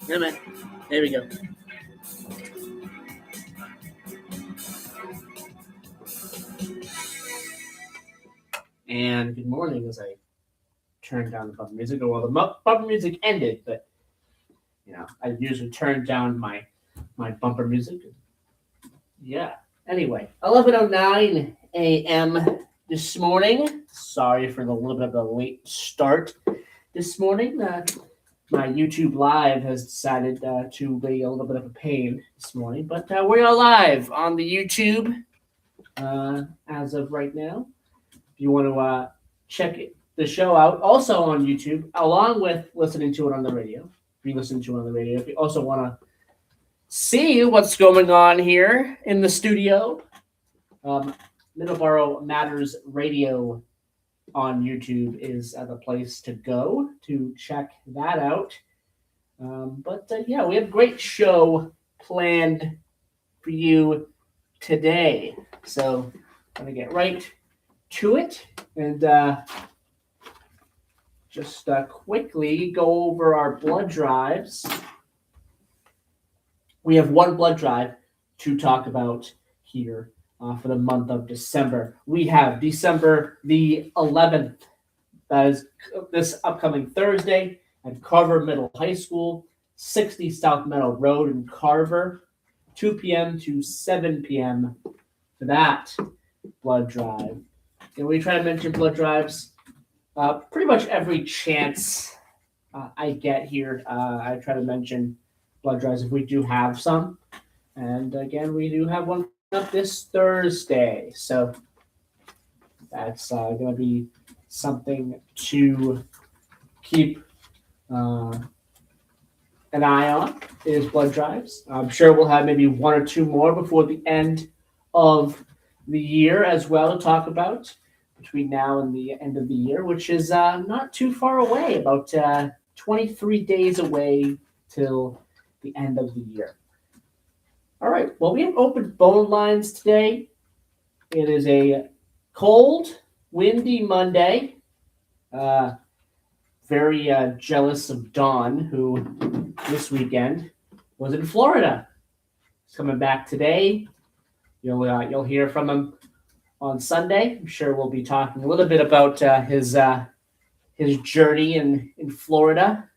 Wait a minute. There we go. And good morning as I turned down the bumper music. Well, the bumper music ended, but I usually turn down my bumper music. Yeah. Anyway, 11:09 a.m. this morning. Sorry for the little bit of a late start this morning. My YouTube Live has decided to be a little bit of a pain this morning, but we are live on the YouTube as of right now. If you want to check the show out, also on YouTube, along with listening to it on the radio. If you listen to it on the radio, if you also want to see what's going on here in the studio, Middleboro Matters Radio on YouTube is the place to go to check that out. But we have a great show planned for you today. So I'm going to get right to it and just quickly go over our blood drives. We have one blood drive to talk about here for the month of December. We have December the 11th. That is this upcoming Thursday at Carver Middle High School, 60 South Meadow Road in Carver, 2 p.m. to 7 p.m. for that blood drive. And we try to mention blood drives pretty much every chance I get here. I try to mention blood drives if we do have some. And again, we do have one up this Thursday. So that's going to be something to keep an eye on, is blood drives. I'm sure we'll have maybe one or two more before the end of the year as well to talk about between now and the end of the year, which is not too far away, about 23 days away till the end of the year. All right, well, we have open phone lines today. It is a cold, windy Monday. Very jealous of Dawn, who this weekend was in Florida. He's coming back today. You'll hear from him on Sunday. I'm sure we'll be talking a little bit about his journey in Florida,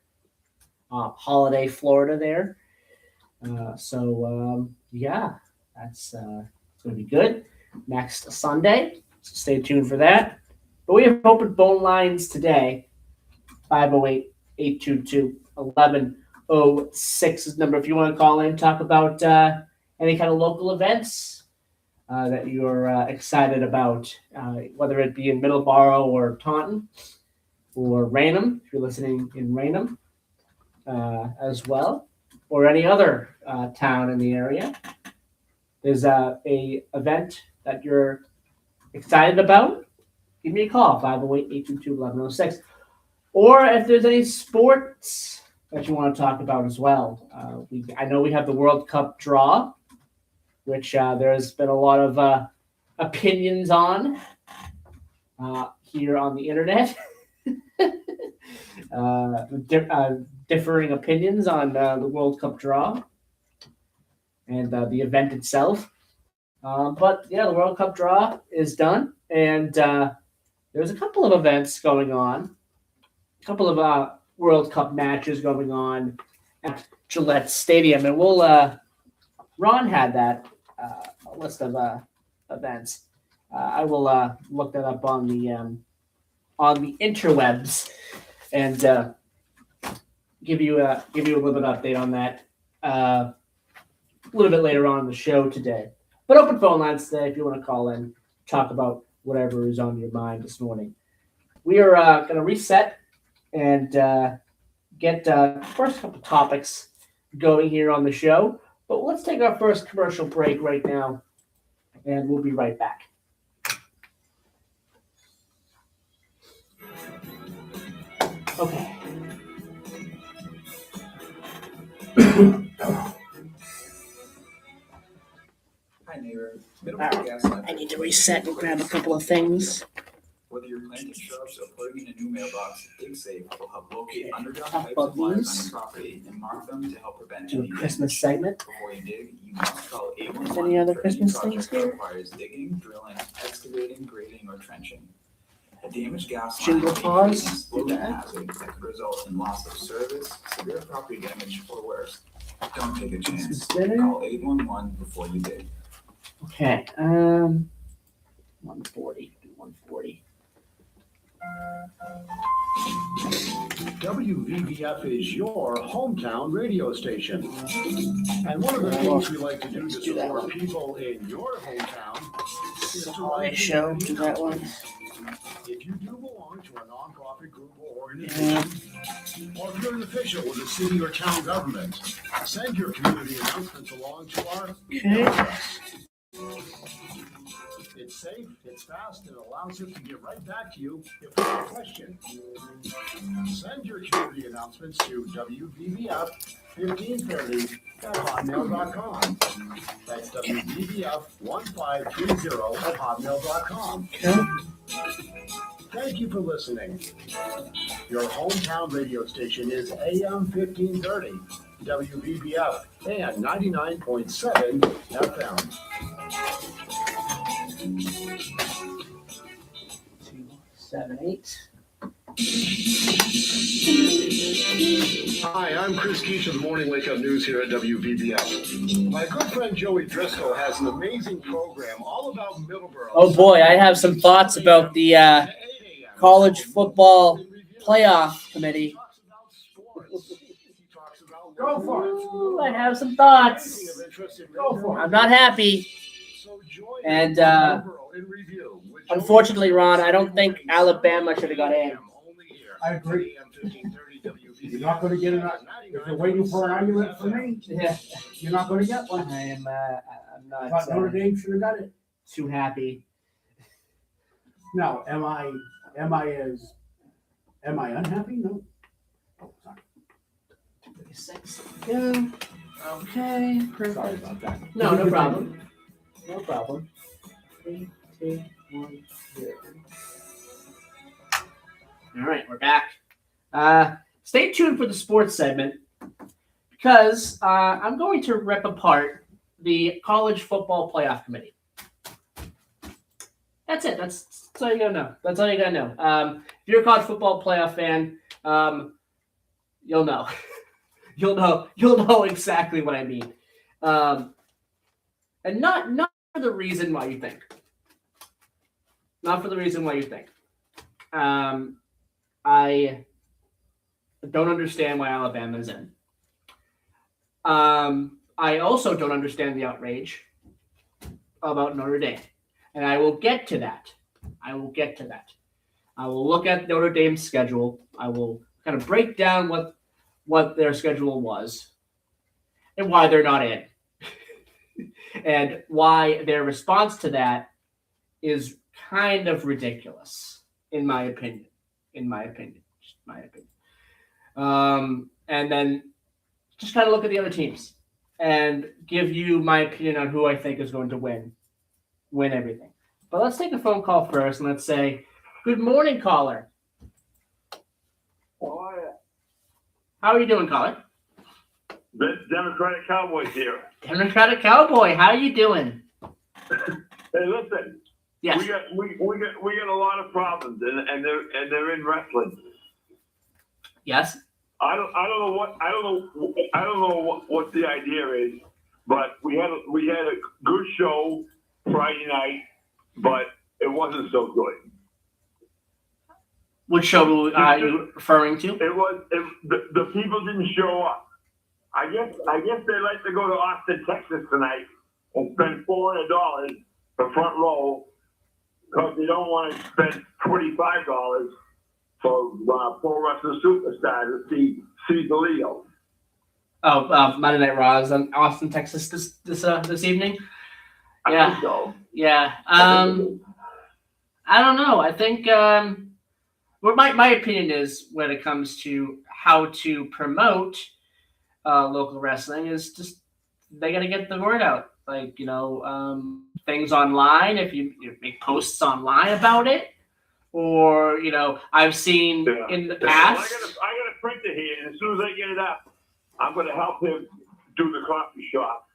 holiday Florida there. That's going to be good next Sunday. So stay tuned for that. But we have open phone lines today. 508-822-1106 is the number if you want to call in, talk about any kind of local events that you're excited about, whether it be in Middleboro or Taunton or Raynham, if you're listening in Raynham as well, or any other town in the area. There's a event that you're excited about, give me a call, 508-822-1106. Or if there's any sports that you want to talk about as well. I know we have the World Cup draw, which there's been a lot of opinions on here on the internet. Differing opinions on the World Cup draw and the event itself. But the World Cup draw is done, and there's a couple of events going on, a couple of World Cup matches going on at Gillette Stadium, and Ron had that list of events. I will look that up on the interwebs and give you a little bit of update on that a little bit later on in the show today. But open phone lines today if you want to call in, talk about whatever is on your mind this morning. We are going to reset and get the first couple topics going here on the show. But let's take our first commercial break right now, and we'll be right back. Okay. Hi, neighbor. Middleboro gas line. I need to reset and grab a couple of things. Whether you're planning planting shrubs or putting in a new mailbox, DigSafe will help locate underground pipes and wires on your property and mark them to help prevent Do any a Christmas damage. segment. Before you dig, you must call 811 Any other for Christmas any things project that here? requires digging, drilling, excavating, grading, or trenching. A damaged gas Jingle line pause. is an exploding hazard that could result in loss of service, severe property damage, or worse. Don't take a chance. Call 811 before you dig. Okay. 140. Do 140. WVVF is your hometown radio station. And one of the things we like to do to support people in your hometown is to Holiday show. Do that one. if you do belong to a nonprofit group or organization, or if you're an official with a city or town government, send your community announcements along to our email address. It's safe, it's fast, and allows us to get right back to you if we have a question. Send your community announcements to WVVF1530@hotmail.com. That's WVVF1530@hotmail.com. Thank you for listening. Your hometown radio station is AM 1530, WVVF, and 99.7 FM. 278. Hi, I'm Chris Keach of the Morning Wake Up News here at WVBF. My good friend Joey Driscoll has an amazing program all about Middleboro. Oh boy, I have some thoughts about the college football playoff committee. Go for it. Ooh, I have some thoughts. Go for it. I'm not happy. And unfortunately, Ron, I don't think Alabama should have got in. I agree. You're not going to get enough. If you're waiting for an argument for me, Yeah, you're not going to get one. I am. I'm not But Notre Dame should have got it. too happy. Now, am I unhappy? No. Oh, sorry. 36. Yeah. Okay. Sorry Perfect. about that. No, no problem. No problem. 3, 2, 1, 0. All right, we're back. Stay tuned for the sports segment because I'm going to rip apart the college football playoff committee. That's it. That's all you gotta know. That's all you gotta know. If you're a college football playoff fan, you'll know. You'll know exactly what I mean. And not for the reason why you think. Not for the reason why you think. I don't understand why Alabama's in. I also don't understand the outrage about Notre Dame. And I will get to that. I will look at Notre Dame's schedule. I will kind of break down what their schedule was and why they're not in. And why their response to that is kind of ridiculous, in my opinion. And then just kind of look at the other teams and give you my opinion on who I think is going to win everything. But let's take a phone call first and let's say, good morning, caller. How are you doing, caller? The Democratic Cowboys here. Democratic Cowboy, how are you doing? Hey, listen. Yes. We got a lot of problems, and they're in wrestling. Yes. I don't know what the idea is, but we had a good show Friday night, but it wasn't so good. Which show are you referring to? The people didn't show up. I guess they like to go to Austin, Texas tonight and spend $400 for front row because they don't want to spend $25 for pro wrestling superstar to see Leo. Oh, Monday Night Raw is in Austin, Texas this evening. I think so. Yeah. I don't know. I think my opinion is when it comes to how to promote local wrestling is just they got to get the word out. Like, things online. If you make posts online about it, or I've seen in the past. I got a printer here, and as soon as I get it up, I'm going to help him do the coffee shop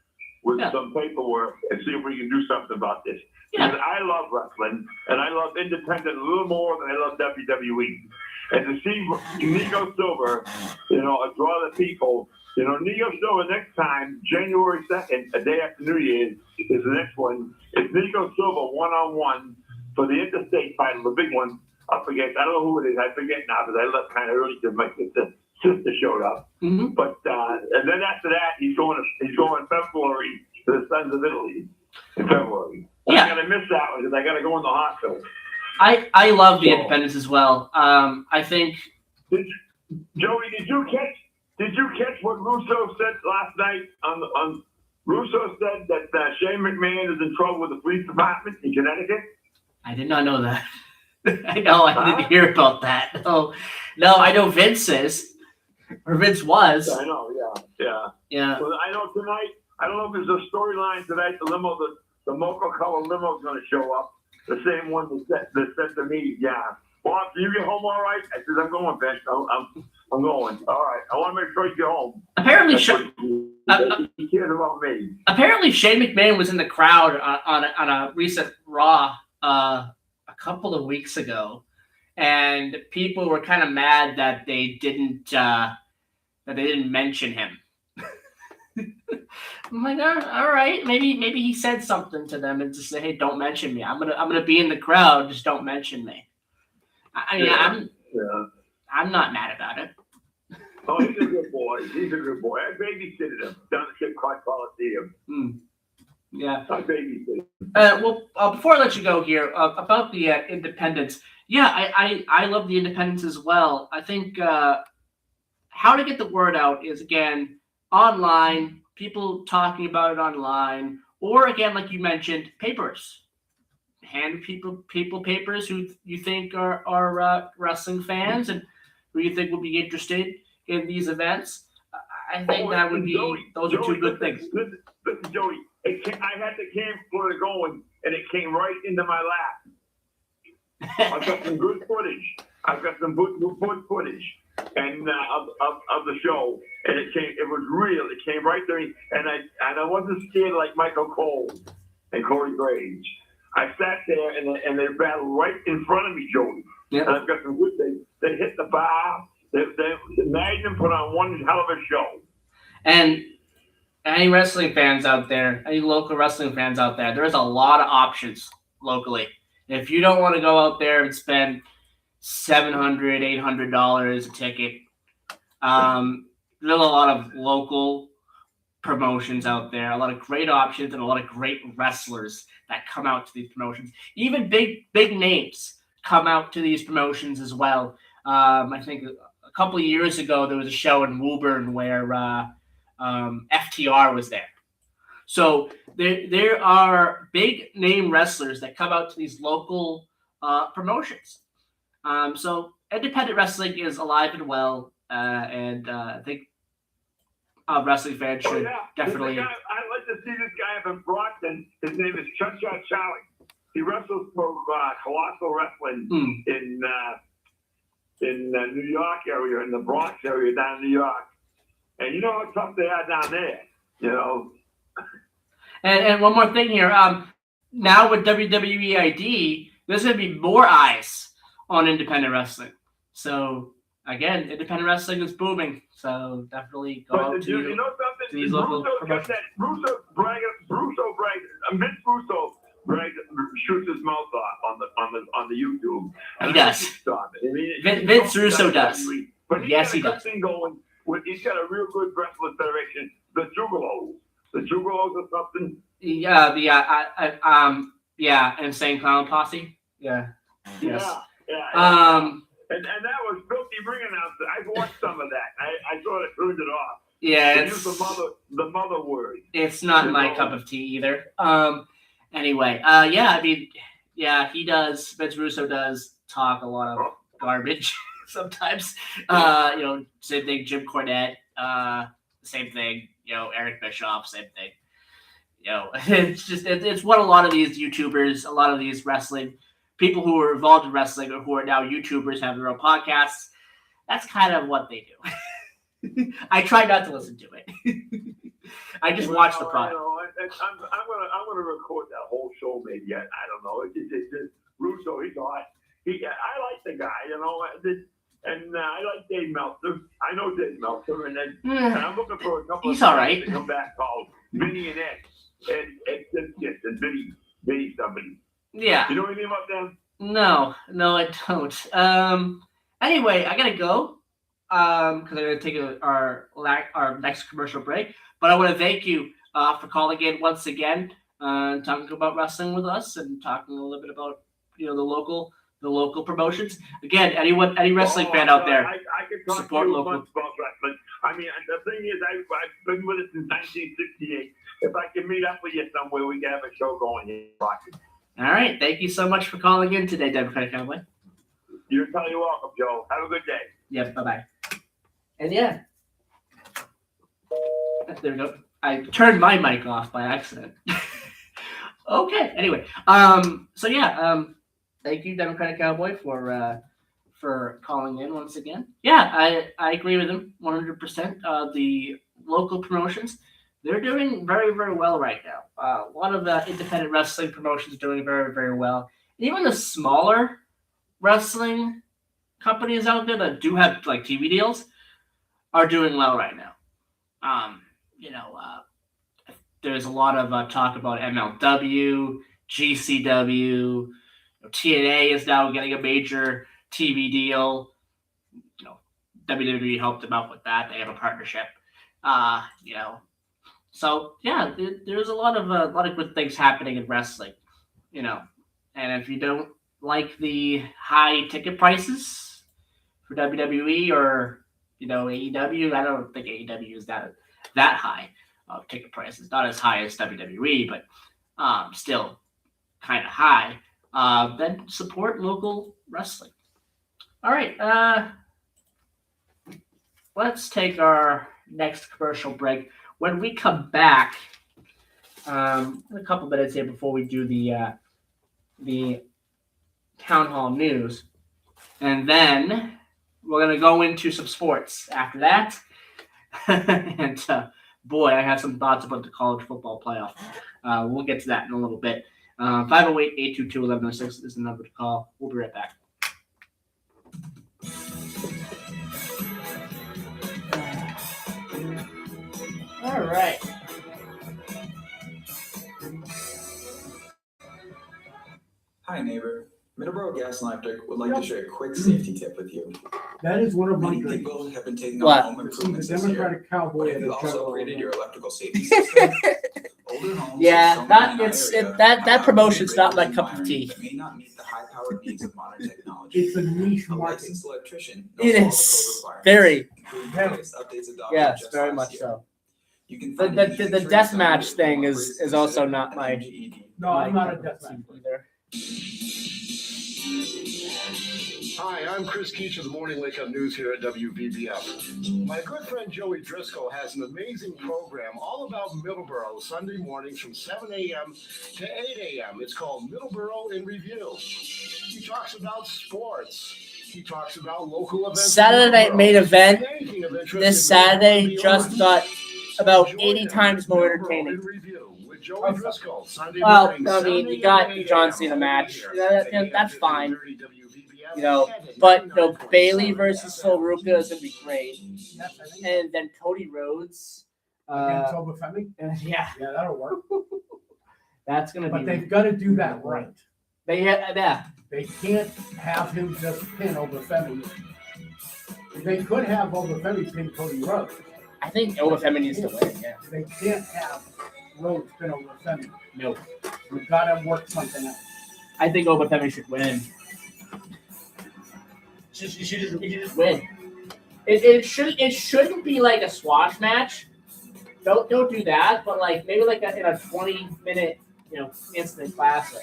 with some paperwork and see if we can do something about this. Yeah. Because I love wrestling, and I love independent a little more than I love WWE. And to see Nico Silver, draw the people. Nico Silver next time, January 2nd, a day after New Year's, is the next one. It's Nico Silver one-on-one for the interstate title, the big one. I don't know who it is. I forget now because I left kind of early because my sister showed up. Mm-hmm. But and then after that, he's going February to the Sons of Italy in February. Yeah. I gotta miss that one because I gotta go in the hospital. I love the independents as well. I think. Joey, did you catch what Russo said last night on Russo said that Shane McMahon is in trouble with the police department in Connecticut? I did not know that. I didn't hear about that. No, I know Vince is, or Vince was. I know, yeah. Well, I know tonight. I don't know if there's a storyline tonight. The limo, the mocha color limo is going to show up. The same one that said to me, yeah. Bob, can you get home all right? I said, I'm going, Vince. I'm going. All right. I want to make sure you get home. Apparently, he cares about me. Apparently, Shane McMahon was in the crowd on a recent Raw a couple of weeks ago, and people were kind of mad that they didn't mention him. I'm like, all right, maybe he said something to them and just say, hey, don't mention me. I'm gonna be in the crowd, just don't mention me. I'm not mad about it. Oh, he's a good boy. I babysitted him down at Cape Cod Coliseum. Yeah. I babysitted him. Well, before I let you go here, about the independents. Yeah, I love the independents as well. I think how to get the word out is, again, online, people talking about it online, or again, like you mentioned, papers. Hand people papers who you think are wrestling fans and who you think would be interested in these events. I think that would be those are two good things. Listen, Joey, I had the camcorder going, and it came right into my lap. I've got some good footage. I've got some good footage, and of the show, and it was real. It came right there, and I wasn't scared like Michael Cole and Corey Graves. I sat there, and they battled right in front of me, Joey. Yep. And I've got some good. They hit the bar. The Magnum put on one hell of a show. And any wrestling fans out there, any local wrestling fans out there, there's a lot of options locally. If you don't want to go out there and spend $700, $800 a ticket, there's a lot of local promotions out there, a lot of great options, and a lot of great wrestlers that come out to these promotions. Even big names come out to these promotions as well. I think a couple of years ago, there was a show in Woburn where FTR was there. So there are big name wrestlers that come out to these local promotions. So independent wrestling is alive and well, and I think wrestling fans should definitely. I'd like to see this guy up in Brockton. His name is Cha-Cha Charlie. He wrestles for Colossal Wrestling in New York area, in the Bronx area down in New York. And you know how tough they are down there, And one more thing here. Now with WWE ID, there's going to be more eyes on independent wrestling. So again, independent wrestling is booming. So definitely go out to these local promotions. Vince Russo shoots his mouth off on the YouTube. He does. Vince Russo does. But yes, he does. He's got a real good wrestling federation. The Jugalos. The Jugalos or something. Insane Clown Posse. Yeah. Yes. Yeah. And that was filthy ring announcer. I've watched some of that. I sort of turned it off. Yeah, they use the mother word. It's not my cup of tea either. Anyway, he does. Vince Russo does talk a lot of garbage sometimes. Same thing. Jim Cornette, same thing. Eric Bischoff, same thing. It's what a lot of these YouTubers, a lot of these wrestling people who are involved in wrestling or who are now YouTubers, have their own podcasts. That's kind of what they do. I try not to listen to it. I just watch the product. I'm gonna record that whole show maybe. I don't know. It's Russo. I like the guy, and I like Dave Meltzer. I know Dave Meltzer, and I'm looking for a couple He's of all right. to come back called Vinny and Ed. And Vinny somebody. Yeah. You know anything about them? No, I don't. Anyway, I gotta go. Because I'm gonna take our next commercial break. But I want to thank you for calling in once again, talking about wrestling with us, and talking a little bit about the local promotions. Again, any wrestling fan out there, I could talk support to you local. once about wrestling. I mean, the thing is, I've been with it since 1968. If I can meet up with you somewhere, we can have a show going here. All right, thank you so much for calling in today, Democratic Cowboy. You're entirely welcome, Joe. Have a good day. Yep, bye-bye. And yeah. There we go. I turned my mic off by accident. Okay. Anyway, thank you, Democratic Cowboy, for calling in once again. Yeah, I agree with him 100%. The local promotions, they're doing very, very well right now. A lot of the independent wrestling promotions are doing very, very well. Even the smaller wrestling companies out there that do have like TV deals are doing well right now. There's a lot of talk about MLW, GCW. TNA is now getting a major TV deal. WWE helped them out with that. They have a partnership. So yeah, there's a lot of good things happening in wrestling. And if you don't like the high ticket prices for WWE or AEW, I don't think AEW is that high of ticket prices. Not as high as WWE, but still kind of high. Then support local wrestling. All right, let's take our next commercial break. When we come back, a couple minutes here before we do the town hall news, and then we're gonna go into some sports after that. And boy, I have some thoughts about the college football playoff. We'll get to that in a little bit. 508-822-1106 is the number to call. We'll be right back. All right. Hi, neighbor. Middleboro Gas and Electric would like to share a quick safety tip with you. That is one of my Many dreams. people have been taking What? on home To see the improvements this year. Democratic But Cowboy have at you the also general. upgraded your electrical safety system? Older homes Yeah, with that so many it's in our it, area that have that promotion's not outdated my cup of wiring tea. that may not meet the high-powered needs of modern technology. It's a niche A market. licensed electrician It knows all the is code requirements, very, including the latest updates adopted yes, just very last much year. so. You can The find the an the, easy the trade death zone match with thing more is also considered not an my MGED. No, I'm not a cup of death tea match. either. Hi, I'm Chris Keach of the Morning Wake Up News here at WBBF. My good friend Joey Driscoll has an amazing program all about Middleboro, Sunday mornings from 7 a.m. to 8 a.m. It's called Middleboro in Review. He talks about sports. He talks about local events. in Saturday night Middleboro. main event Anything of interest this in Middleboro Saturday and just beyond. got about Join 80 him. times more Middleboro entertaining. in Review with Joey Driscoll, Sunday Well, mornings, I 7 mean, you a.m. got to the 8 John a.m. Cena over match. here That's at fine. 1530 WBBF You know, and at but Bailey 99.7 versus FM. Phil Ruka is gonna be great, Yes, I think. and then Cody Rhodes. Against Obafemi? Yeah, Yeah, that'll work. that's gonna But be. they've got to do that right. Yeah. They can't have him just pin Obafemi. They could have Obafemi pin Cody Rhodes. I think Obafemi needs to win. Yeah. They can't have Rhodes pin Obafemi. No, We've got to work something out. I think Obafemi should win. You should just win. It shouldn't be like a squash match. Don't do that. But like maybe like in a 20-minute instant classic.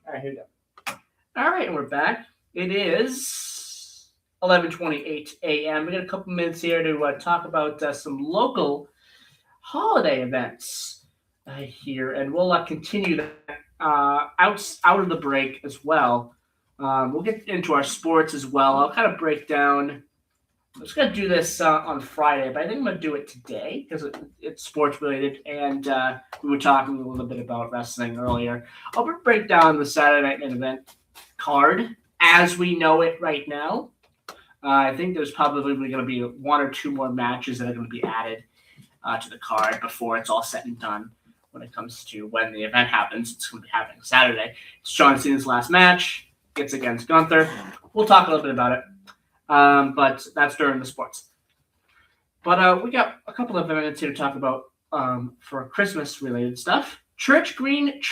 All right, here we go. All right, and we're back. It is 11:28 a.m. We got a couple minutes here to talk about some local holiday events. here, and we'll continue that out of the break as well. We'll get into our sports as well. I'll kind of break down. I was going to do this on Friday, but I think I'm going to do it today because it's sports related, and we were talking a little bit about wrestling earlier. I'll break down the Saturday Night Main Event card as we know it right now. I think there's probably going to be one or two more matches that are going to be added to the card before it's all said and done. When it comes to when the event happens, it's going to be happening Saturday. It's John Cena's last match. It's against Gunther. We'll talk a little bit about it. But that's during the sports. But we got a couple of minutes here to talk about for Christmas related stuff. Church Green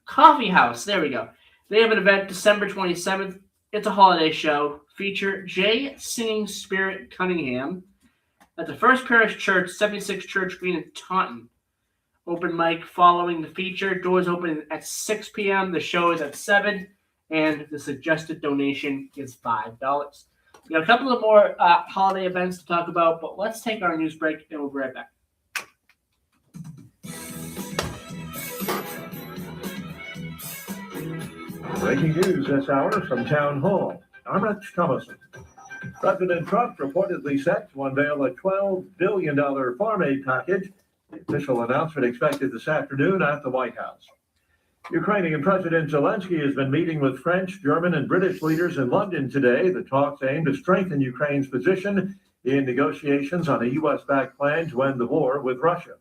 Coffee House. There we go. They have an event December 27th. It's a holiday show. Feature J. Singing Spirit Cunningham at the First Parish Church, 76 Church Green in Taunton. Open mic following the feature. Doors open at 6 p.m. The show is at 7, and the suggested donation is $5. We got a couple of more holiday events to talk about, but let's take our news break, and we'll be right back. Breaking news this hour from Town Hall. I'm Rich Thomason. President Trump reportedly set to unveil a $12 billion farm aid package. The official announcement expected this afternoon at the White House. Ukrainian President Zelensky has been meeting with French, German, and British leaders in London today. The talks aim to strengthen Ukraine's position in negotiations on a U.S.-backed plan to end the war with Russia.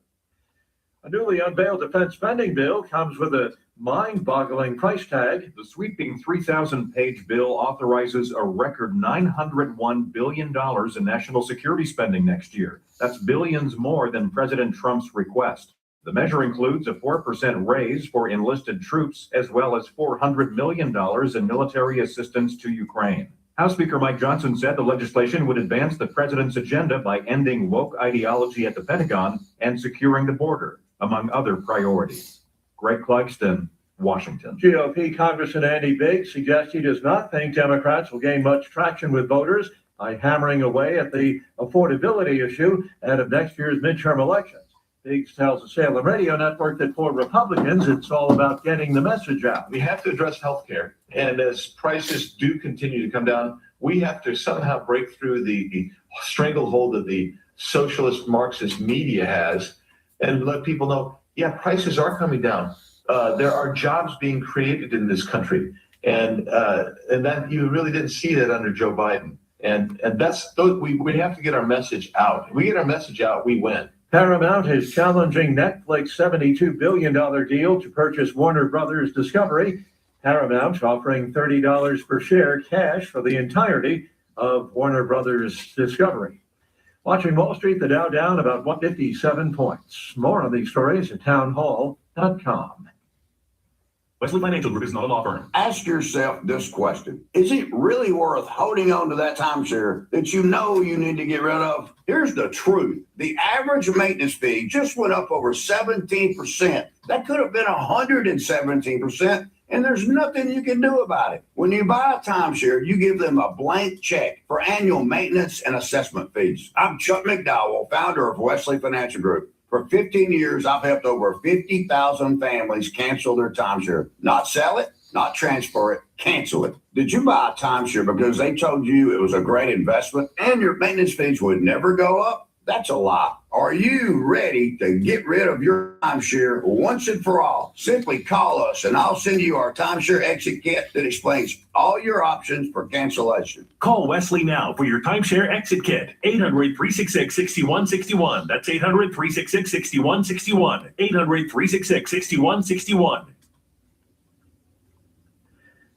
A newly unveiled defense spending bill comes with a mind-boggling price tag. The sweeping 3,000-page bill authorizes a record $901 billion in national security spending next year. That's billions more than President Trump's request. The measure includes a 4% raise for enlisted troops, as well as $400 million in military assistance to Ukraine. House Speaker Mike Johnson said the legislation would advance the president's agenda by ending woke ideology at the Pentagon and securing the border, among other priorities. Greg Clugston, Washington. GOP Congressman Andy Biggs suggests he does not think Democrats will gain much traction with voters by hammering away at the affordability issue ahead of next year's midterm elections. Biggs tells the Salem Radio Network that for Republicans, it's all about getting the message out. We have to address healthcare. And as prices do continue to come down, we have to somehow break through the stranglehold that the socialist Marxist media has and let people know, yeah, prices are coming down. There are jobs being created in this country. And that you really didn't see that under Joe Biden. And that's we have to get our message out. If we get our message out, we win. Paramount is challenging Netflix's $72 billion deal to purchase Warner Brothers Discovery. Paramount offering $30 per share cash for the entirety of Warner Brothers Discovery. Watching Wall Street, the Dow down about 157 points. More on these stories at townhall.com. Wesley Financial Group is not a law firm. Ask yourself this question. Is it really worth holding on to that timeshare that you know you need to get rid of? Here's the truth. The average maintenance fee just went up over 17%. That could have been 117%, and there's nothing you can do about it. When you buy a timeshare, you give them a blank check for annual maintenance and assessment fees. I'm Chuck McDowell, founder of Wesley Financial Group. For 15 years, I've helped over 50,000 families cancel their timeshare. Not sell it, not transfer it, cancel it. Did you buy a timeshare because they told you it was a great investment and your maintenance fees would never go up? That's a lie. Are you ready to get rid of your timeshare once and for all? Simply call us and I'll send you our timeshare exit kit that explains all your options for cancellation. Call Wesley now for your timeshare exit kit. 800-366-6161. That's 800-366-6161. 800-366-6161.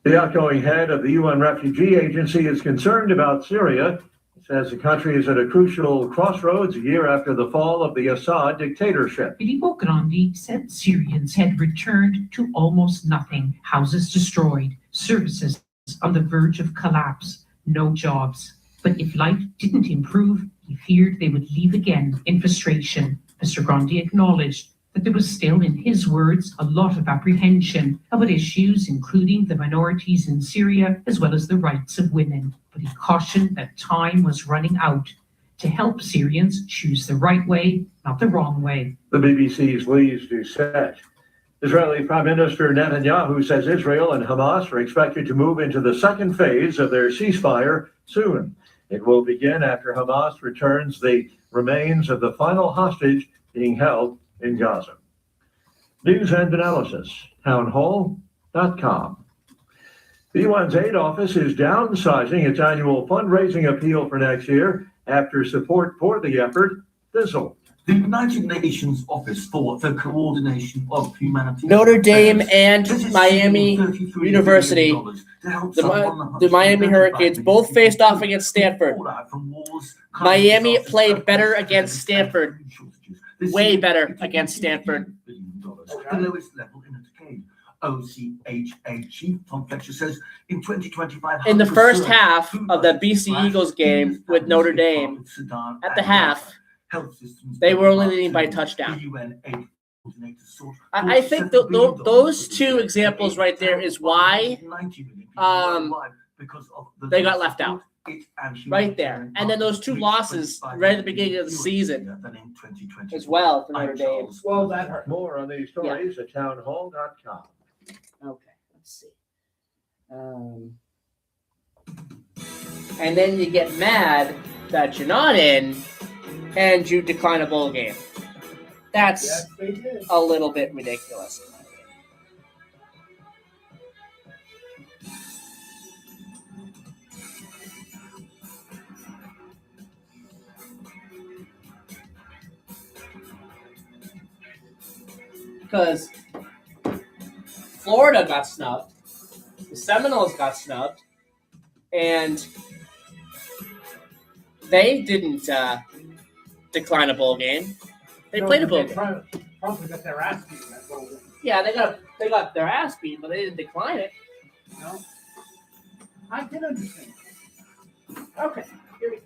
The outgoing head of the UN Refugee Agency is concerned about Syria. Says the country is at a crucial crossroads a year after the fall of the Assad dictatorship. Filippo Grandi said Syrians had returned to almost nothing. Houses destroyed, services on the verge of collapse, no jobs. But if life didn't improve, he feared they would leave again in frustration. Mr. Grandi acknowledged that there was still, in his words, a lot of apprehension about issues including the minorities in Syria as well as the rights of women. But he cautioned that time was running out to help Syrians choose the right way, not the wrong way. The BBC's Lise Doucette. Israeli Prime Minister Netanyahu says Israel and Hamas are expected to move into the second phase of their ceasefire soon. It will begin after Hamas returns the remains of the final hostage being held in Gaza. News and analysis, townhall.com. The UN's aid office is downsizing its annual fundraising appeal for next year after support for the effort fizzled. The United Nations Office for the Coordination of Humanitarian Notre Dame Affairs and has Miami $33 University, million to help the someone Miami Hurricanes, both faced off against Stanford. from wars, Miami disasters, played better earthquakes, against Stanford. and shortages. This Way year, better it against Stanford. $52 billion, the lowest level in a decade. OCHA chief Tom Fletcher says in 2025, In the first research, half food of the budgets BC slashed, Eagles game with Notre Dame, Sudan, at the and half, Gaza. Health systems they were only up leading by a to touchdown. the UN aid coordinator sought I think $47 billion those for two this examples year. right there is why 90 million people worldwide because of the they got left out. it and right there. And then those two losses right at the beginning of the season than in 2020 as well for Notre Dame. Well, that hurt. More on these stories at townhall.com. Okay, let's see. And then you get mad that you're not in and you decline a bowl game. That's Yes, they did. a little bit ridiculous. Because Florida got snubbed, the Seminoles got snubbed, and they didn't decline a bowl game. They played a bowl game. Probably got their ass beat in that bowl game. Yeah, they got their ass beat, but they didn't decline it. No, I can understand. Okay, here we go.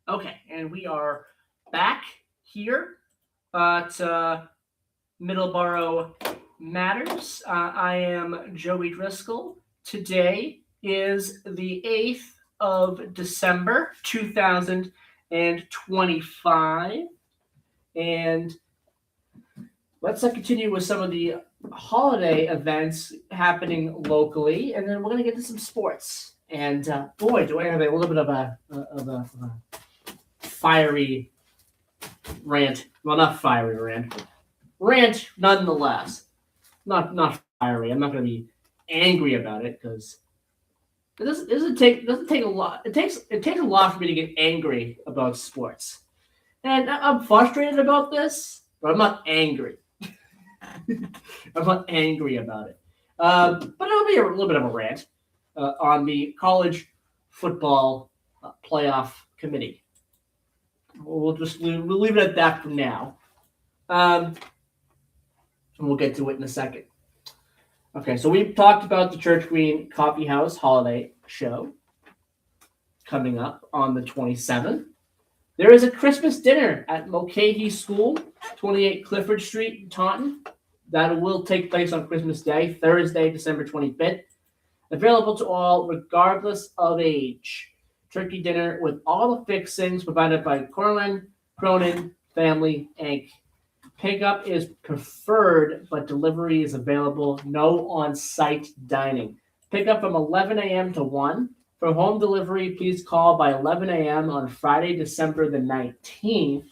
Okay, and we are back here at Middleboro Matters. I am Joey Driscoll. Today is the 8th of December, 2025. And let's continue with some of the holiday events happening locally, and then we're going to get to some sports. And boy, do I have a little bit of a fiery rant. Well, not fiery rant. Rant nonetheless. Not fiery. I'm not going to be angry about it because it doesn't take a lot. It takes a lot for me to get angry about sports, and I'm frustrated about this, but I'm not angry. I'm not angry about it. But it'll be a little bit of a rant on the college football playoff committee. We'll leave it at that for now. And we'll get to it in a second. Okay, so we've talked about the Church Green Coffee House holiday show coming up on the 27th. There is a Christmas dinner at Mulcahy School, 28 Clifford Street, Taunton. That will take place on Christmas Day, Thursday, December 25th. Available to all, regardless of age. Turkey dinner with all the fixings provided by Cronin Family Inc. Pickup is preferred, but delivery is available. No on-site dining. Pickup from 11 a.m. to 1. For home delivery, please call by 11 a.m. on Friday, December the 19th.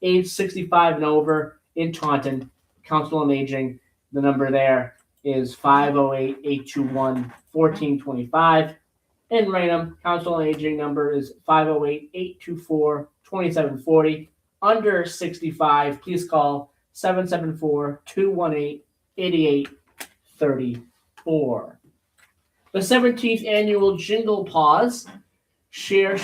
Age 65 and over in Taunton. Council on Aging. The number there is 508-821-1425. In Raynham, Council on Aging number is 508-824-2740. Under 65, please call 774-218-8834. The 17th annual Jingle Paws share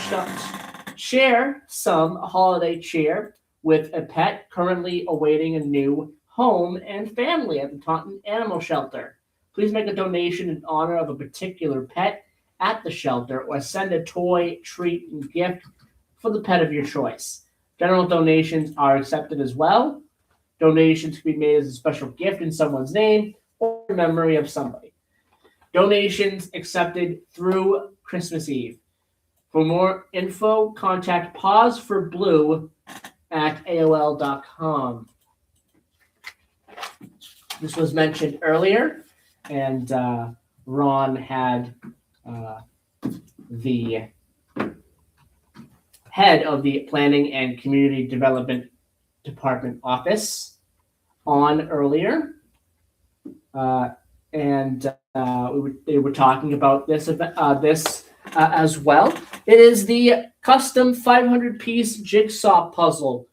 some holiday cheer with a pet currently awaiting a new home and family at the Taunton Animal Shelter. Please make a donation in honor of a particular pet at the shelter or send a toy, treat, and gift for the pet of your choice. General donations are accepted as well. Donations can be made as a special gift in someone's name or in memory of somebody. Donations accepted through Christmas Eve. For more info, contact pauseforblue@aol.com. This was mentioned earlier, and Ron had the head of the Planning and Community Development Department office on earlier, and they were talking about this as well. It is the custom 500-piece jigsaw puzzle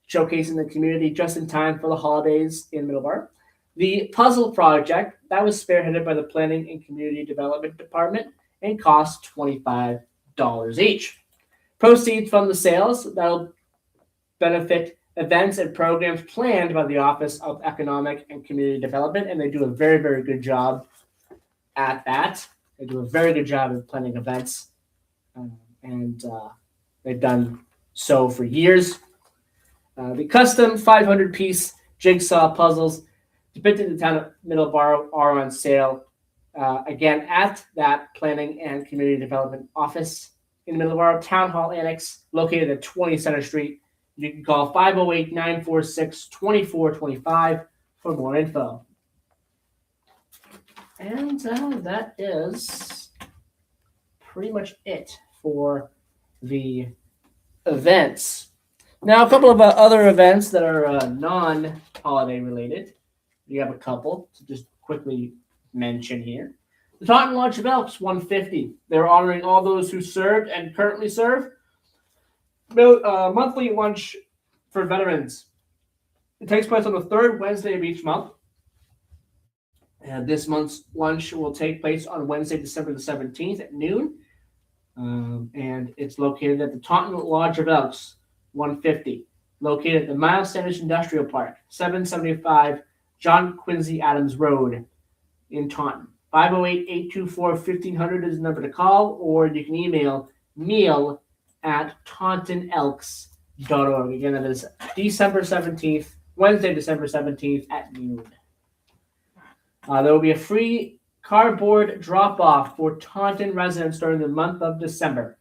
showcasing the community just in time for the holidays in Middleboro. The puzzle project that was spearheaded by the Planning and Community Development Department and cost $25 each. Proceeds from the sales that'll benefit events and programs planned by the Office of Economic and Community Development, and they do a very, very good job at that. They do a very good job of planning events, and they've done so for years. The custom 500-piece jigsaw puzzles depicted in the town of Middleboro are on sale again at that Planning and Community Development Office in Middleboro Town Hall Annex, located at 20 Center Street. You can call 508-946-2425 for more info. And that is pretty much it for the events. Now, a couple of other events that are non-holiday related. We have a couple to just quickly mention here. The Taunton Lodge of Elks 150. They're honoring all those who served and currently serve. Monthly lunch for veterans. It takes place on the third Wednesday of each month. And this month's lunch will take place on Wednesday, December the 17th at noon. And it's located at the Taunton Lodge of Elks 150, located at the Miles Standish Industrial Park, 775 John Quincy Adams Road in Taunton. 508-824-1500 is the number to call, or you can email meal@tauntonelks.org. Again, that is December 17th, Wednesday, December 17th at noon. There will be a free cardboard drop-off for Taunton residents during the month of December.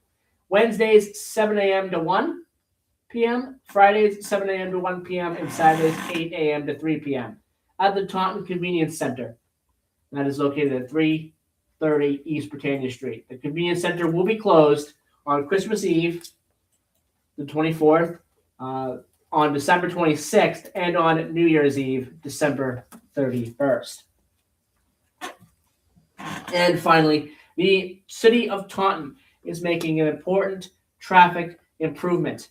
Wednesdays, 7 a.m. to 1 p.m., Fridays, 7 a.m. to 1 p.m., and Saturdays, 8 a.m. to 3 p.m. at the Taunton Convenience Center. That is located at 330 East Britannia Street. The Convenience Center will be closed on Christmas Eve, the 24th, on December 26th, and on New Year's Eve, December 31st. And finally, the City of Taunton is making an important traffic improvement,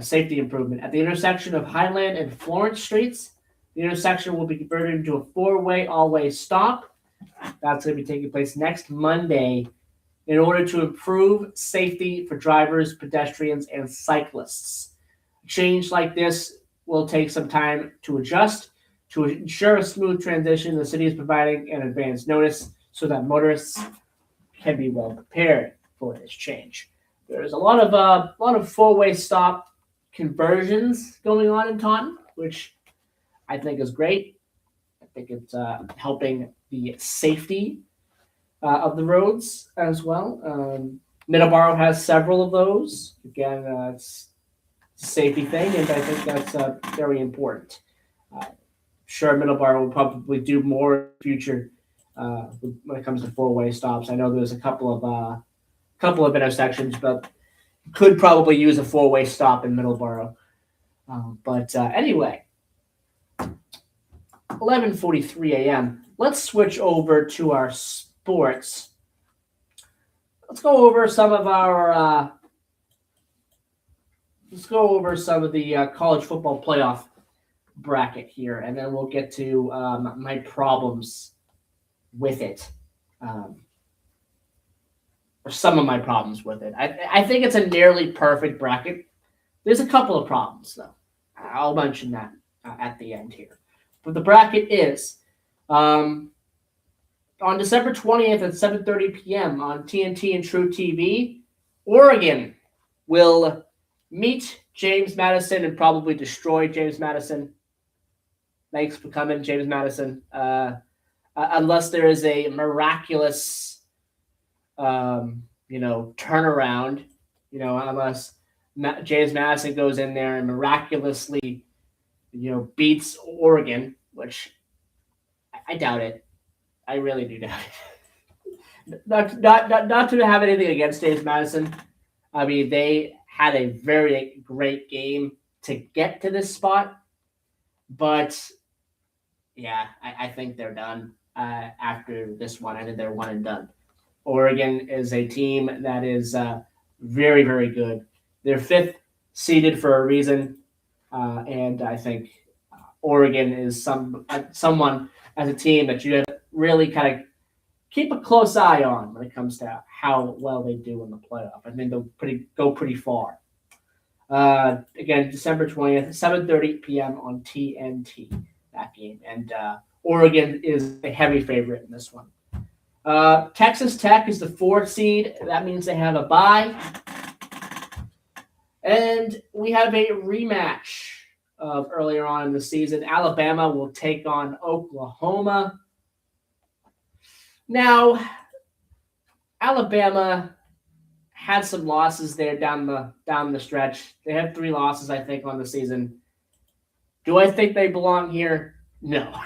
safety improvement. At the intersection of Highland and Florence Streets, the intersection will be converted into a four-way all-way stop. That's going to be taking place next Monday in order to improve safety for drivers, pedestrians, and cyclists. A change like this will take some time to adjust. To ensure a smooth transition, the city is providing an advance notice so that motorists can be well prepared for this change. There's a lot of four-way stop conversions going on in Taunton, which I think is great. I think it's helping the safety of the roads as well. Middleboro has several of those. Again, it's a safety thing, and I think that's very important. Sure, Middleboro will probably do more in the future when it comes to four-way stops. I know there's a couple of intersections, but could probably use a four-way stop in Middleboro. But anyway, 11:43 a.m. Let's switch over to our sports. Let's go over some of our. Let's go over some of the college football playoff bracket here, and then we'll get to my problems with it, or some of my problems with it. I think it's a nearly perfect bracket. There's a couple of problems, though. I'll mention that at the end here. But the bracket is on December 20th at 7:30 p.m. on TNT and True TV, Oregon will meet James Madison and probably destroy James Madison. Thanks for coming, James Madison. Unless there is a miraculous, turnaround, unless James Madison goes in there and miraculously, beats Oregon, which I doubt it. I really do doubt it. Not to have anything against James Madison. I mean, they had a very great game to get to this spot, but yeah, I think they're done after this one. I think they're one and done. Oregon is a team that is very, very good. They're fifth seeded for a reason, and I think Oregon is someone as a team that you really kind of keep a close eye on when it comes to how well they do in the playoff. I think they'll go pretty far. Again, December 20th, 7:30 p.m. on TNT, that game. And Oregon is a heavy favorite in this one. Texas Tech is the 4th seed. That means they have a bye. And we have a rematch of earlier on in the season. Alabama will take on Oklahoma. Now, Alabama had some losses there down the stretch. They have 3 losses, I think, on the season. Do I think they belong here? No,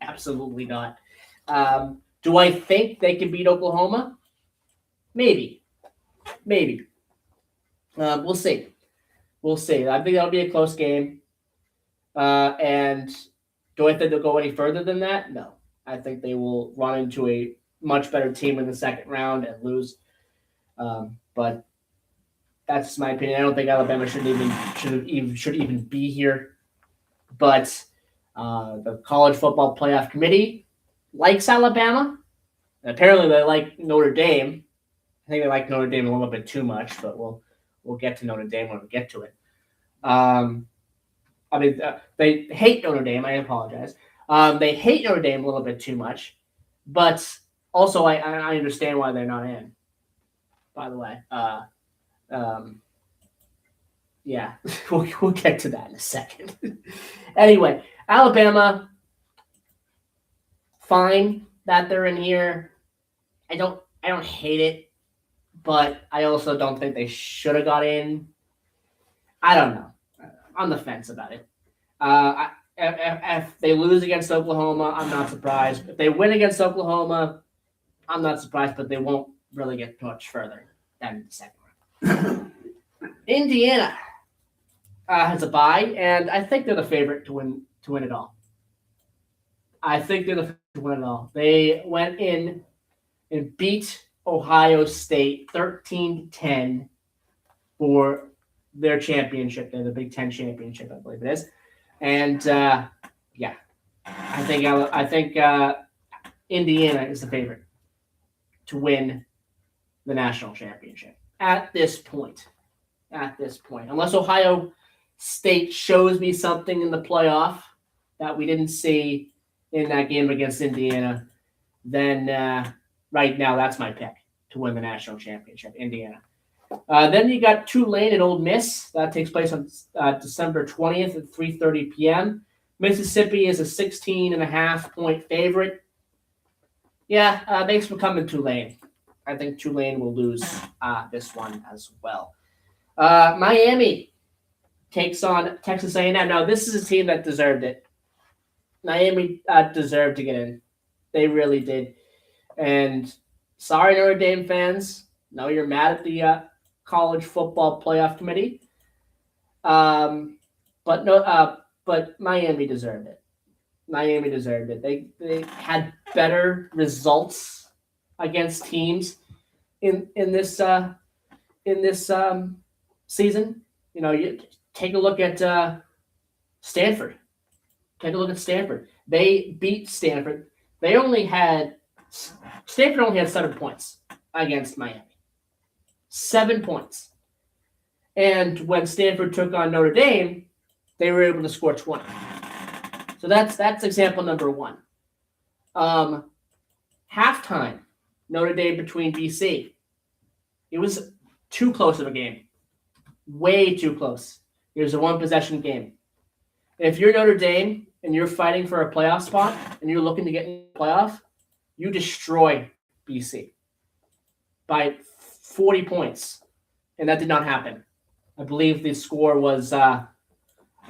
absolutely not. Do I think they can beat Oklahoma? Maybe. We'll see. I think that'll be a close game. And do I think they'll go any further than that? No. I think they will run into a much better team in the second round and lose. But that's my opinion. I don't think Alabama should even be here. But the College Football Playoff Committee likes Alabama. Apparently, they like Notre Dame. I think they like Notre Dame a little bit too much, but we'll get to Notre Dame when we get to it. They hate Notre Dame. I apologize. They hate Notre Dame a little bit too much, but also I understand why they're not in. By the way, yeah, we'll get to that in a second. Anyway, Alabama, fine that they're in here. I don't hate it, but I also don't think they should have got in. I don't know. I'm on the fence about it. If they lose against Oklahoma, I'm not surprised. If they win against Oklahoma, I'm not surprised, but they won't really get much further than the second round. Indiana has a bye, and I think they're the favorite to win it all. I think they're the favorite to win it all. They went in and beat Ohio State 13-10 for their championship. They're the Big Ten championship, I believe it is. And yeah, I think Indiana is the favorite to win the national championship at this point. Unless Ohio State shows me something in the playoff that we didn't see in that game against Indiana, then right now that's my pick to win the national championship, Indiana. Then you got Tulane and Ole Miss. That takes place on December 20th at 3:30 p.m. Mississippi is a 16.5-point favorite. Yeah, thanks for coming, Tulane. I think Tulane will lose this one as well. Miami takes on Texas A&M. Now, this is a team that deserved it. Miami deserved to get in. They really did. And sorry, Notre Dame fans. No, you're mad at the College Football Playoff Committee. But Miami deserved it. They had better results against teams in this season. You know, you take a look at Stanford. They beat Stanford. Stanford only had 7 points against Miami. 7 points. And when Stanford took on Notre Dame, they were able to score 20. So that's example number 1. Halftime, Notre Dame between BC. It was too close of a game. Way too close. It was a one-possession game. If you're Notre Dame and you're fighting for a playoff spot and you're looking to get in the playoff, you destroy BC by 40 points, and that did not happen. I believe the score was, I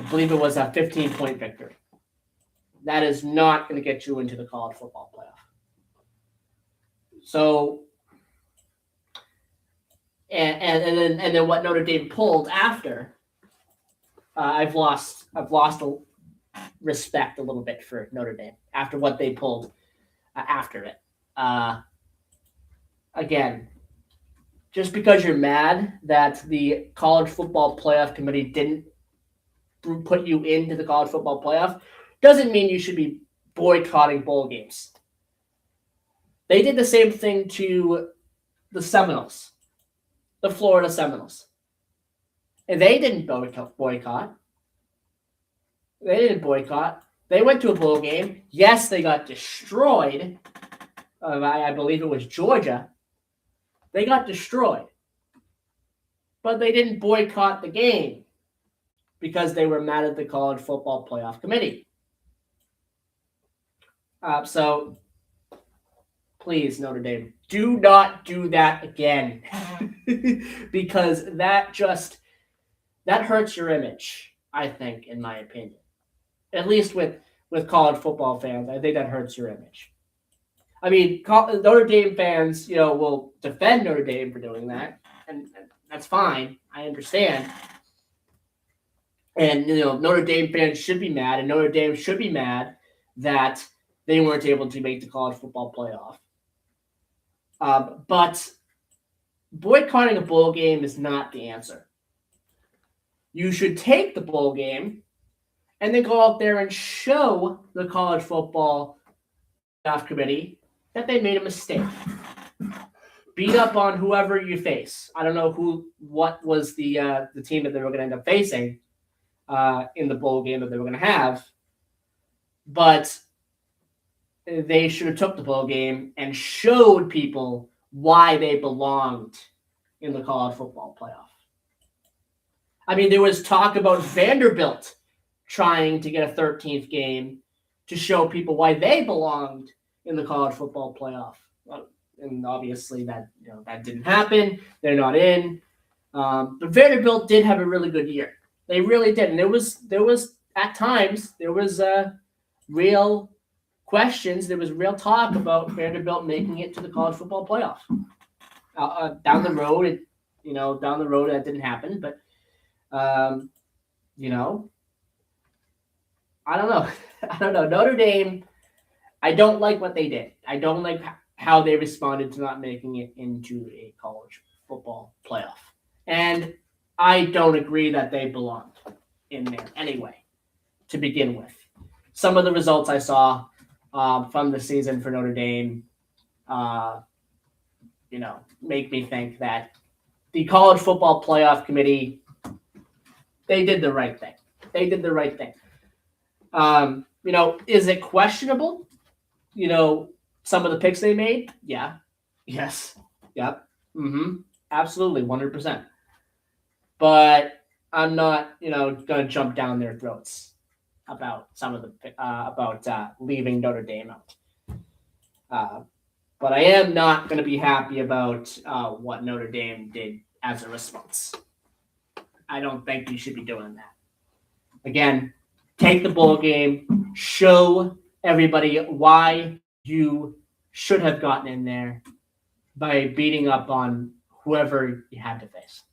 believe it was a 15-point victory. That is not going to get you into the college football playoff. So, and then what Notre Dame pulled after, I've lost respect a little bit for Notre Dame after what they pulled after it. Again, just because you're mad that the college football playoff committee didn't put you into the college football playoff doesn't mean you should be boycotting bowl games. They did the same thing to the Seminoles, the Florida Seminoles. And they didn't boycott. They didn't boycott. They went to a bowl game. Yes, they got destroyed. I believe it was Georgia. They got destroyed. But they didn't boycott the game because they were mad at the college football playoff committee. So please, Notre Dame, do not do that again. Because that hurts your image, I think, in my opinion. At least with college football fans, I think that hurts your image. I mean, Notre Dame fans, will defend Notre Dame for doing that, and that's fine. I understand. And, Notre Dame fans should be mad, and Notre Dame should be mad that they weren't able to make the college football playoff. But boycotting a bowl game is not the answer. You should take the bowl game and then go out there and show the college football playoff committee that they made a mistake. Beat up on whoever you face. I don't know what was the team that they were going to end up facing in the bowl game that they were going to have, but they should have took the bowl game and showed people why they belonged in the college football playoff. I mean, there was talk about Vanderbilt trying to get a 13th game to show people why they belonged in the college football playoff. And obviously that didn't happen. They're not in. But Vanderbilt did have a really good year. They really did. And there was at times there was real questions. There was real talk about Vanderbilt making it to the college football playoff. Down the road, that didn't happen. But I don't know. I don't know. Notre Dame, I don't like what they did. I don't like how they responded to not making it into a college football playoff. And I don't agree that they belonged in there anyway, to begin with. Some of the results I saw from the season for Notre Dame, make me think that the college football playoff committee, they did the right thing. They did the right thing. Is it questionable? Some of the picks they made? Yeah. Yes. Yep. Absolutely. 100%. But I'm not, going to jump down their throats about some of the, leaving Notre Dame out. But I am not going to be happy about what Notre Dame did as a response. I don't think you should be doing that. Again, take the bowl game, show everybody why you should have gotten in there by beating up on whoever you had to face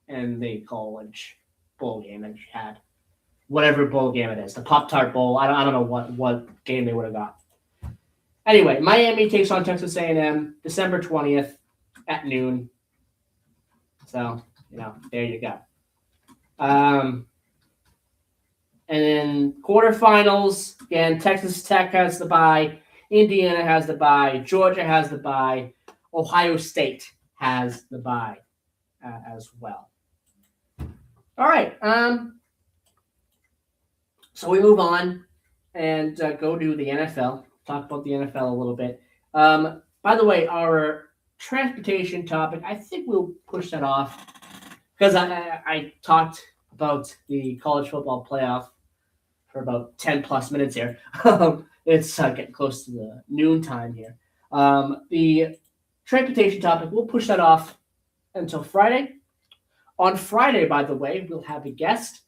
in the college bowl game that you had. Whatever bowl game it is, the Pop-Tart Bowl. I don't know what game they would have got. Anyway, Miami takes on Texas A&M December 20th at noon. So, there you go. And then quarterfinals, again, Texas Tech has the bye, Indiana has the bye, Georgia has the bye, Ohio State has the bye as well. All right. So we move on and go to the NFL. Talk about the NFL a little bit. By the way, our transportation topic, I think we'll push that off because I talked about the college football playoff for about 10 plus minutes here. It's getting close to the noon time here. The transportation topic, we'll push that off until Friday. On Friday, by the way, we'll have a guest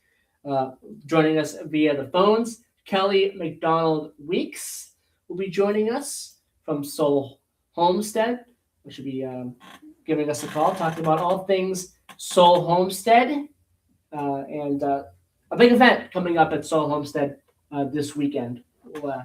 joining us via the phones. Kelly McDonald Weeks will be joining us from Soul Homestead. We should be giving us a call, talking about all things Soul Homestead and a big event coming up at Soul Homestead this weekend. We'll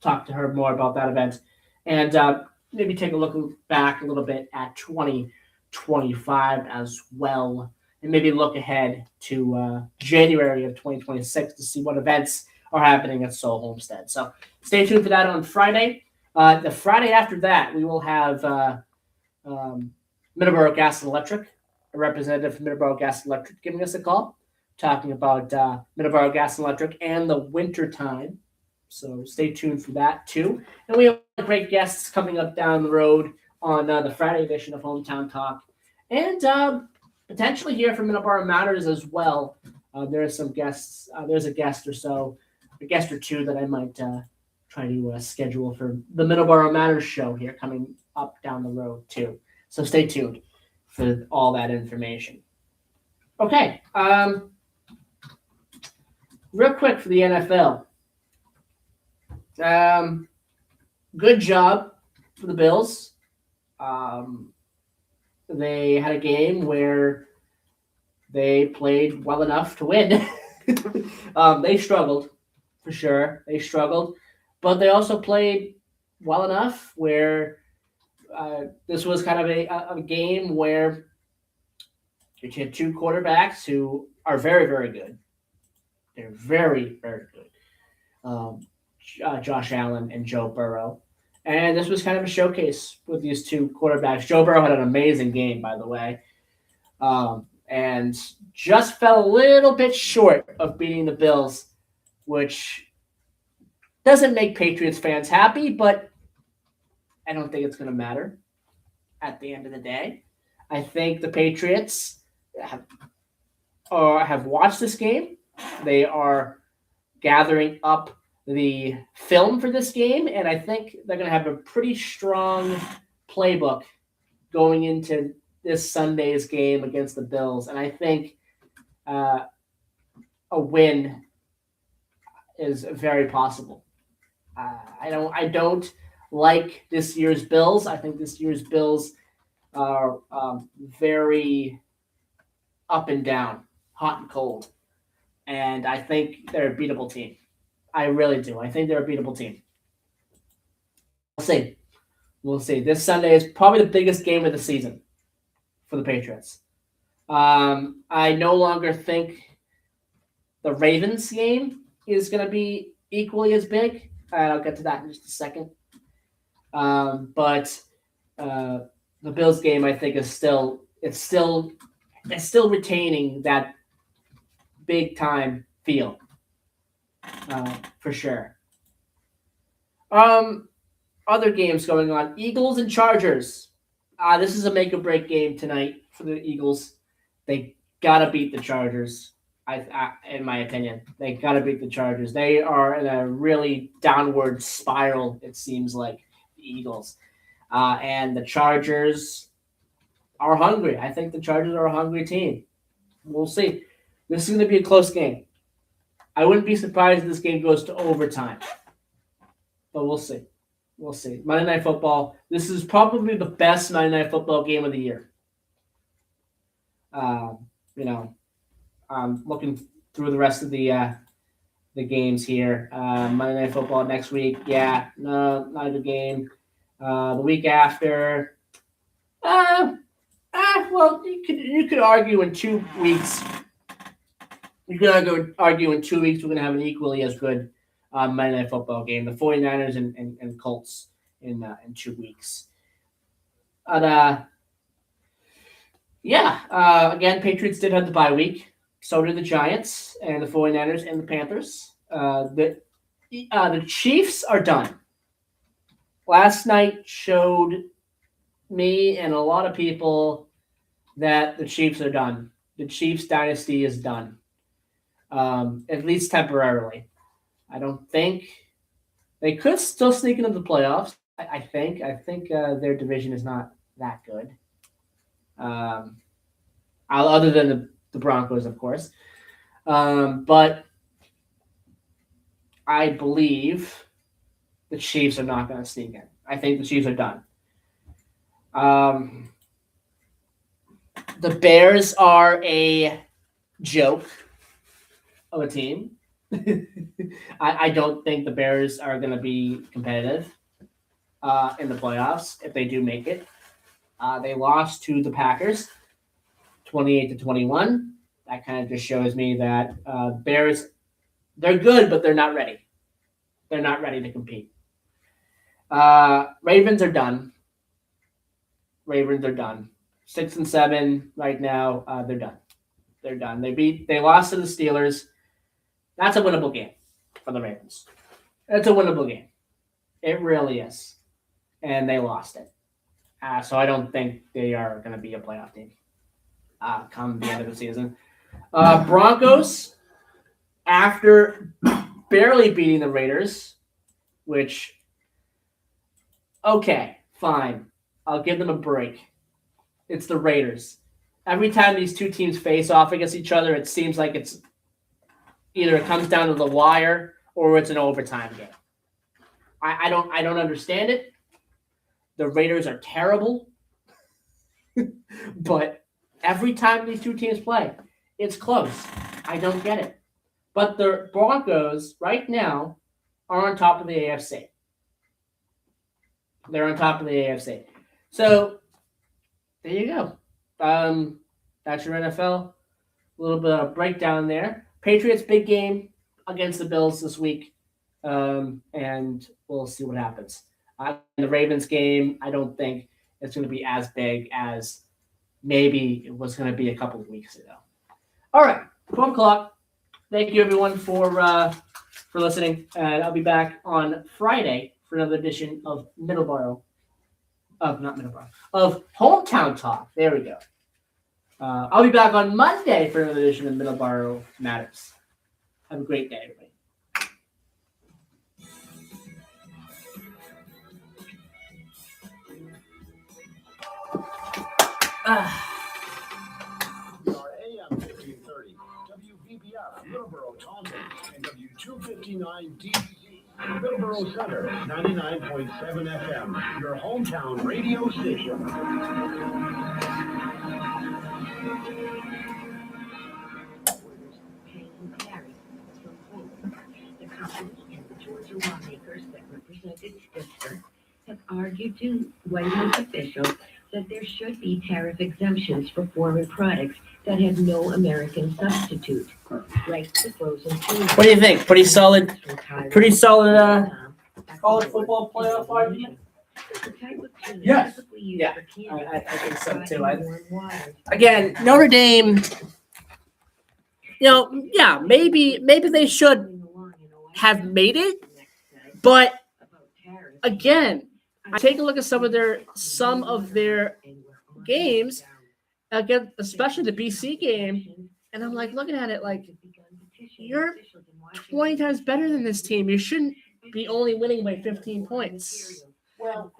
talk to her more about that event and maybe take a look back a little bit at 2025 as well, and maybe look ahead to January of 2026 to see what events are happening at Soul Homestead. So stay tuned for that on Friday. The Friday after that, we will have Middleboro Gas and Electric, a representative from Middleboro Gas and Electric, giving us a call, talking about Middleboro Gas and Electric and the winter time. So stay tuned for that too. And we have great guests coming up down the road on the Friday edition of Hometown Talk, and potentially hear from Middleboro Matters as well. There are some guests. There's a guest or two that I might try to schedule for the Middleboro Matters show here coming up down the road too. So stay tuned for all that information. Okay, real quick for the NFL. Good job for the Bills. They had a game where they played well enough to win. They struggled, for sure. They struggled. But they also played well enough where this was kind of a game where you had two quarterbacks who are very, very good. They're very, very good. Josh Allen and Joe Burrow. And this was kind of a showcase with these two quarterbacks. Joe Burrow had an amazing game, by the way, and just fell a little bit short of beating the Bills, which doesn't make Patriots fans happy, but I don't think it's going to matter at the end of the day. I think the Patriots have watched this game. They are gathering up the film for this game, and I think they're going to have a pretty strong playbook going into this Sunday's game against the Bills, and I think a win is very possible. I don't like this year's Bills. I think this year's Bills are very up and down, hot and cold, and I think they're a beatable team. I really do. I think they're a beatable team. We'll see. We'll see. This Sunday is probably the biggest game of the season for the Patriots. I no longer think the Ravens game is going to be equally as big. I'll get to that in just a second. But the Bills game, I think, is still retaining that big time feel. For sure. Other games going on. Eagles and Chargers. This is a make or break game tonight for the Eagles. They gotta beat the Chargers. In my opinion, they gotta beat the Chargers. They are in a really downward spiral. It seems like the Eagles, and the Chargers are hungry. I think the Chargers are a hungry team. We'll see. This is going to be a close game. I wouldn't be surprised if this game goes to overtime. But we'll see. We'll see. Monday Night Football. This is probably the best Monday Night Football game of the year. I'm looking through the rest of the games here. Monday Night Football next week. Yeah, no, not a good game. The week after. Well, you could argue in 2 weeks. You could argue in 2 weeks we're going to have an equally as good Monday Night Football game. The 49ers and Colts in 2 weeks. But, again, Patriots did have the bye week. So did the Giants and the 49ers and the Panthers. The Chiefs are done. Last night showed me and a lot of people that the Chiefs are done. the Chiefs dynasty is done, at least temporarily. I don't think they could still sneak into the playoffs. I think their division is not that good. Other than the Broncos, of course. But I believe the Chiefs are not going to sneak in. I think the Chiefs are done. The Bears are a joke of a team. I don't think the Bears are going to be competitive in the playoffs if they do make it. They lost to the Packers 28-21. That kind of just shows me that Bears, they're good, but they're not ready. They're not ready to compete. Ravens are done. 6-7 right now. They're done. They're done. They lost to the Steelers. That's a winnable game for the Ravens. It's a winnable game. It really is. And they lost it. So I don't think they are going to be a playoff team come the end of the season. Broncos, after barely beating the Raiders, which, okay, fine. I'll give them a break. It's the Raiders. Every time these two teams face off against each other, it seems like it's either it comes down to the wire or it's an overtime game. I don't understand it. The Raiders are terrible. But every time these two teams play, it's close. I don't get it. But the Broncos right now are on top of the AFC. They're on top of the AFC. So there you go. That's your NFL. A little bit of breakdown there. Patriots big game against the Bills this week, and we'll see what happens. The Ravens game, I don't think it's going to be as big as maybe it was going to be a couple of weeks ago. All right, 12 o'clock. Thank you everyone for listening, and I'll be back on Friday for another edition of of Hometown Talk. There we go. I'll be back on Monday for another edition of Middleboro Matters. Have a great day, everybody. We are AM 1530, WVBF, Middleboro, Taunton, and W259 DZ, Middleboro Center, 99.7 FM, your hometown radio station. The company and the Georgia lawmakers that represented Spitzer have argued to White House officials that there should be tariff exemptions for foreign products that have no American substitute, like the frozen tuna. What do you think? Pretty solid college football playoff argument? Yes. Yeah, I think so too. Again, Notre Dame, maybe they should have made it, but again, I take a look at some of their games, again, especially the BC game, and I'm like looking at it like you're 20 times better than this team. You shouldn't be only winning by 15 points. Well,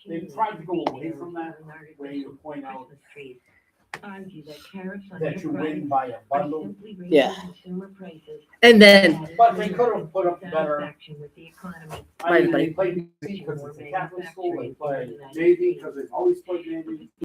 they tried to go away from that way to point out that you win by a bundle. Yeah. And then, But they could have put up better. I mean, Right, they played because it's a Catholic school. They play Navy because they've always played Navy.